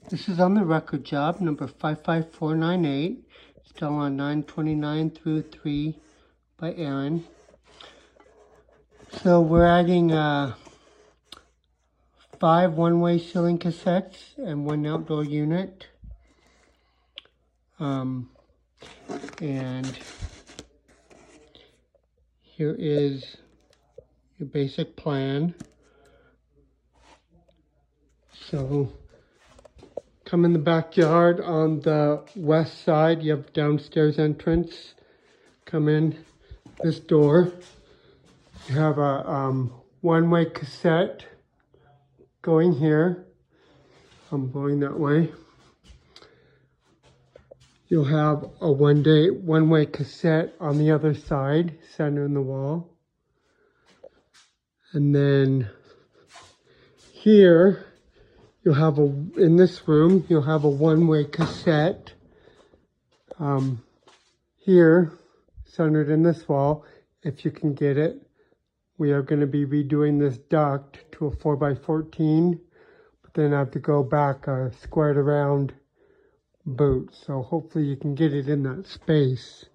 This is on the Rucker job, number 55498. Still on 929 through 3 by Aaron. So we're adding 5 one-way ceiling cassettes and 1 outdoor unit. And here is your basic plan. So come in the backyard on the west side. You have downstairs entrance. Come in this door. You have a one-way cassette going here. I'm going that way. You'll have a one-way cassette on the other side, center in the wall. And then here, you'll have in this room, you'll have a one-way cassette. Here, centered in this wall, if you can get it. We are going to be redoing this duct to a 4x14, but then I have to go back a squared around boot. So hopefully you can get it in that space.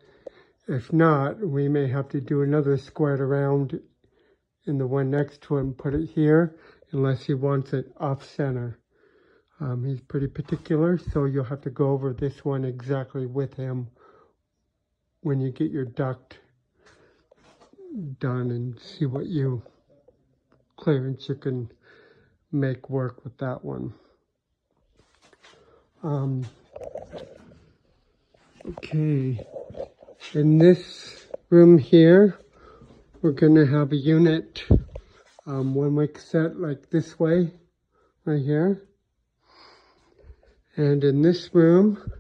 If not, we may have to do another squared around in the one next to it and put it here, unless he wants it off center. He's pretty particular, so you'll have to go over this one exactly with him when you get your duct done and see what clearance you can make work with that one. Okay, in this room here, we're gonna have a unit, one-way cassette like this way, right here. And in this room,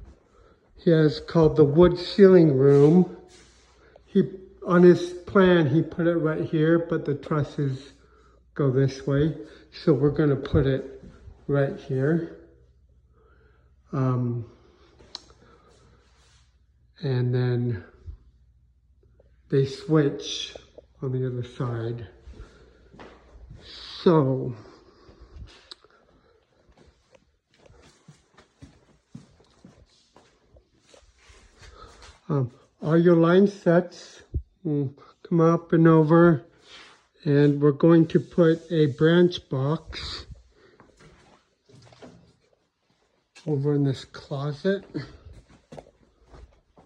he has called the wood ceiling room. On his plan, he put it right here, but the trusses go this way. So we're gonna put it right here. And then they switch on the other side. So, all your line sets will come up and over, and we're going to put a branch box over in this closet.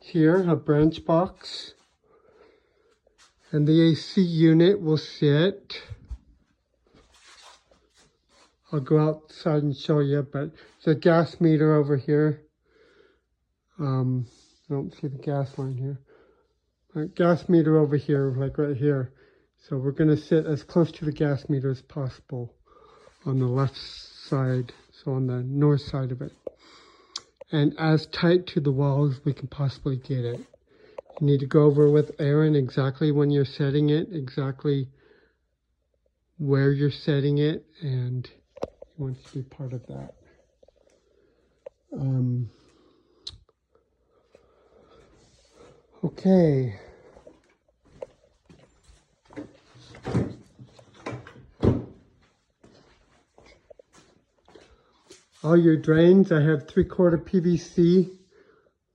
Here, a branch box. And the AC unit will sit. I'll go outside and show you, but there's a gas meter over here. I don't see the gas line here. Gas meter over here, like right here. So we're gonna sit as close to the gas meter as possible on the left side, so on the north side of it. And as tight to the wall as we can possibly get it. You need to go over with Aaron exactly when you're setting it, exactly where you're setting it, and he wants to be part of that. Okay. All your drains, I have 3/4 PVC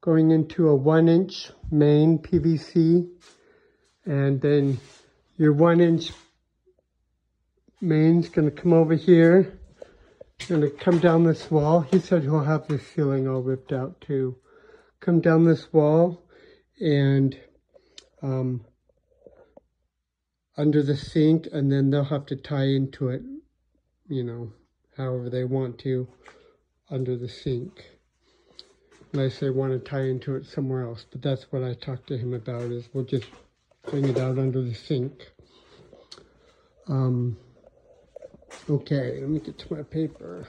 going into a 1-inch main PVC, and then your 1-inch main's gonna come over here, gonna come down this wall. He said he'll have the ceiling all ripped out too. Come down this wall and under the sink, and then they'll have to tie into it, however they want to, under the sink. Unless they want to tie into it somewhere else. But that's what I talked to him about, is we'll just bring it out under the sink. Okay, let me get to my paper.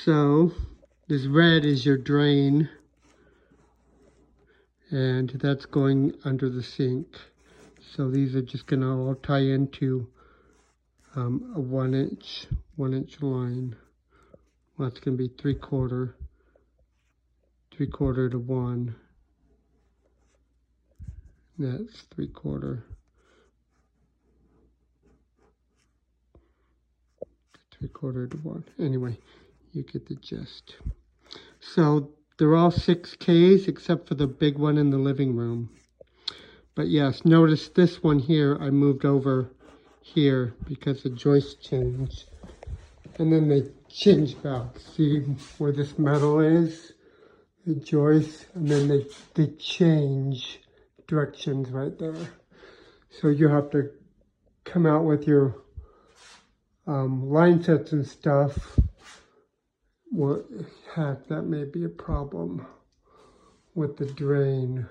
So, this red is your drain. And that's going under the sink. So these are just gonna all tie into a 1-inch line. Well, it's gonna be 3/4 to 1. That's 3/4. 3/4 to 1. Anyway, you get the gist. So they're all 6Ks except for the big one in the living room. But yes, notice this one here, I moved over here because the joist changed. And then they changed back. See where this metal is? The joist, and then they change directions right there. So you have to come out with your line sets and stuff. Well, heck, that may be a problem with the drain.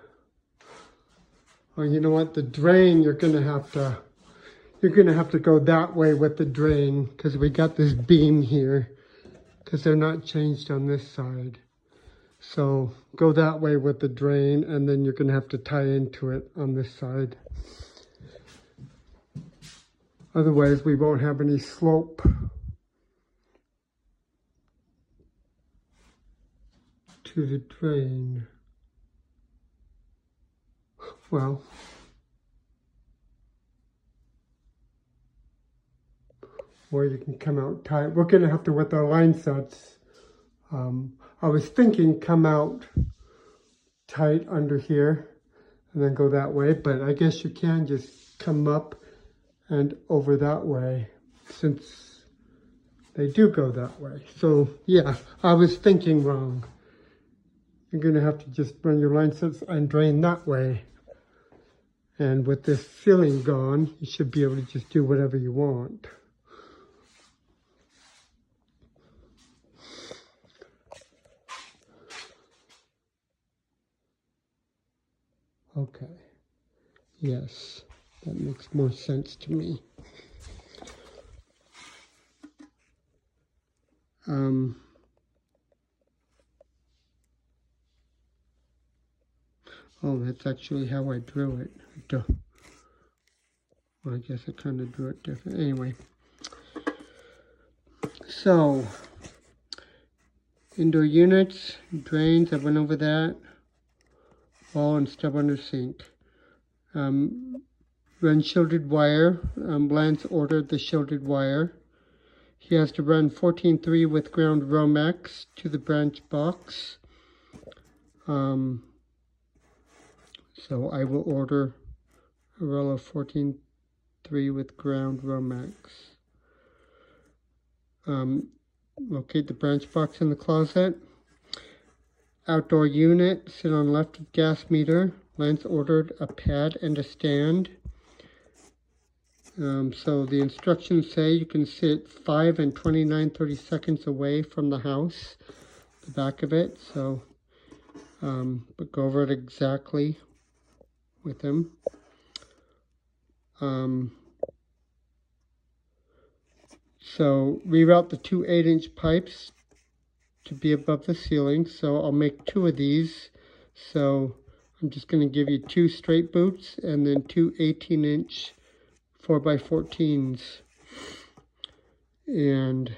Oh, you know what? The drain, you're gonna have to go that way with the drain because we got this beam here because they're not changed on this side. So go that way with the drain, and then you're gonna have to tie into it on this side. Otherwise, we won't have any slope to the drain. Well, or you can come out tight. We're gonna have to, with our line sets, I was thinking come out tight under here and then go that way, but I guess you can just come up and over that way since they do go that way. So yeah, I was thinking wrong. You're gonna have to just run your line sets and drain that way. And with this ceiling gone, you should be able to just do whatever you want. Okay, yes, that makes more sense to me. Oh, that's actually how I drew it. Duh. Well, I guess I kind of drew it different. Anyway, so indoor units, drains, I went over that. Wall and stub under sink. Run shielded wire. Lance ordered the shielded wire. He has to run 14.3 with ground Romex to the branch box. So I will order a roll of 14.3 with ground Romex. Locate the branch box in the closet. Outdoor unit, sit on left of gas meter. Lance ordered a pad and a stand. So the instructions say you can sit 5 and 29/32 away from the house, the back of it. So, but go over it exactly with him. So reroute the 2 8-inch pipes to be above the ceiling. So I'll make 2 of these. So I'm just going to give you 2 straight boots and then 2 18-inch 4x14s. And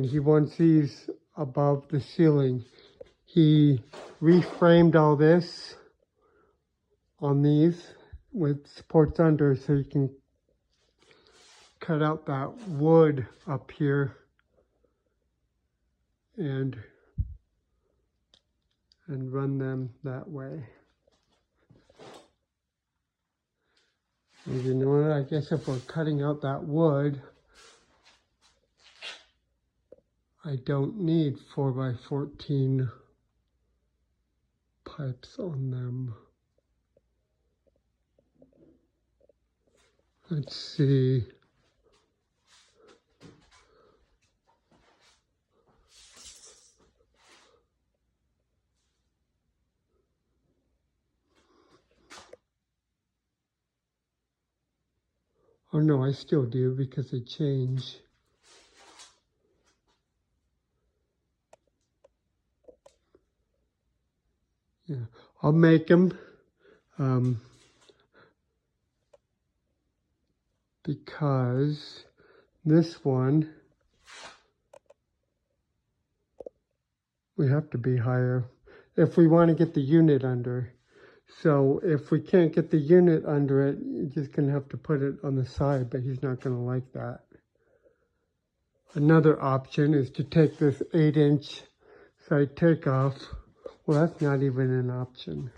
he wants these above the ceiling. He reframed all this on these with supports under so you can cut out that wood up here and run them that way. And you know what, I guess if we're cutting out that wood, I don't need 4x14 pipes on them. Let's see. Oh no, I still do because they change. Yeah, I'll make them because this one, we have to be higher if we want to get the unit under. So if we can't get the unit under it, you're just going to have to put it on the side, but he's not going to like that. Another option is to take this 8-inch side takeoff. Well, that's not even an option.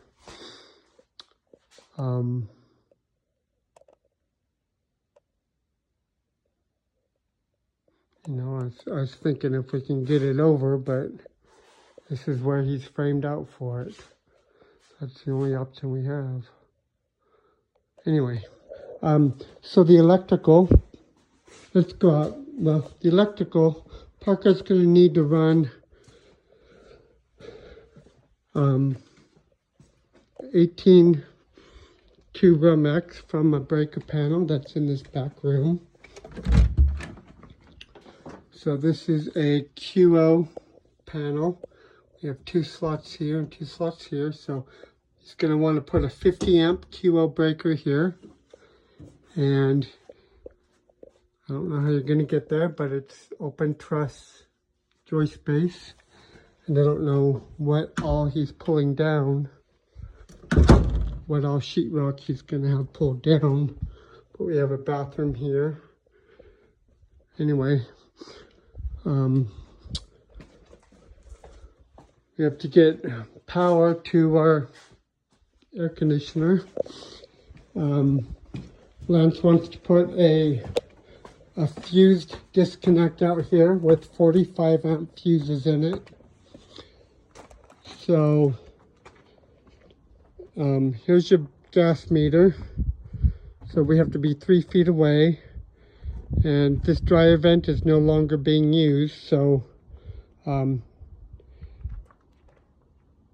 You know, I was thinking if we can get it over, but this is where he's framed out for it. That's the only option we have. Anyway, so the electrical, let's go out. Well, the electrical, Parker's going to need to run 18 tube RMX from a breaker panel that's in this back room. So this is a QO panel. We have 2 slots here and 2 slots here. So he's going to want to put a 50 amp QO breaker here. And I don't know how you're going to get there, but it's open truss joist base. And I don't know what all he's pulling down, what all sheetrock he's going to have pulled down. But we have a bathroom here. Anyway, we have to get power to our air conditioner. Lance wants to put a fused disconnect out here with 45 amp fuses in it. So here's your gas meter. So we have to be 3 feet away. And this dryer vent is no longer being used, so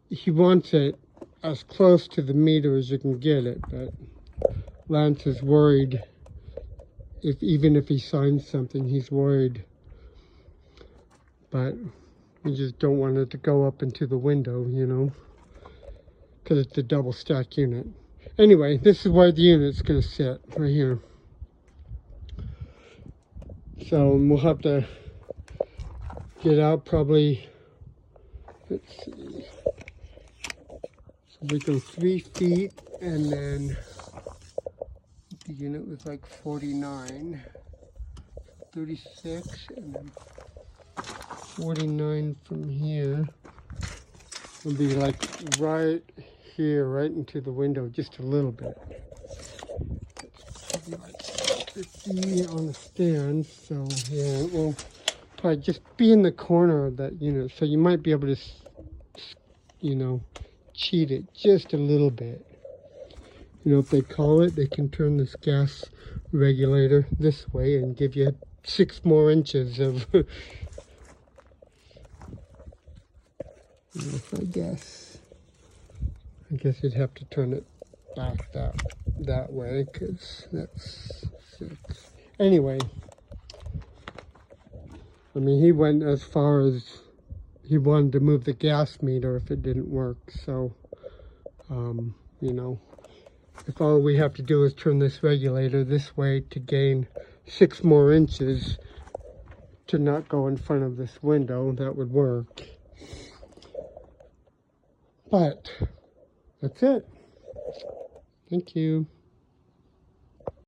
he wants it as close to the meter as you can get it, but Lance is worried. Even if he signs something, he's worried. But we just don't want it to go up into the window, you know, because it's a double stack unit. Anyway, this is where the unit's going to sit, right here. So we'll have to get out probably, let's see, so we go 3 feet, and then the unit was like 49, 36, and then 49 from here will be like right here, right into the window, just a little bit. Like 50 on the stand, so yeah, it will probably just be in the corner of that unit, so you might be able to, you know, cheat it just a little bit. You know, if they call it, they can turn this gas regulator this way and give you 6 more inches of I guess you'd have to turn it back that way, because that's 6. Anyway, I mean, he went as far as he wanted to move the gas meter if it didn't work. So, you know, if all we have to do is turn this regulator this way to gain 6 more inches to not go in front of this window, that would work. But that's it. Thank you.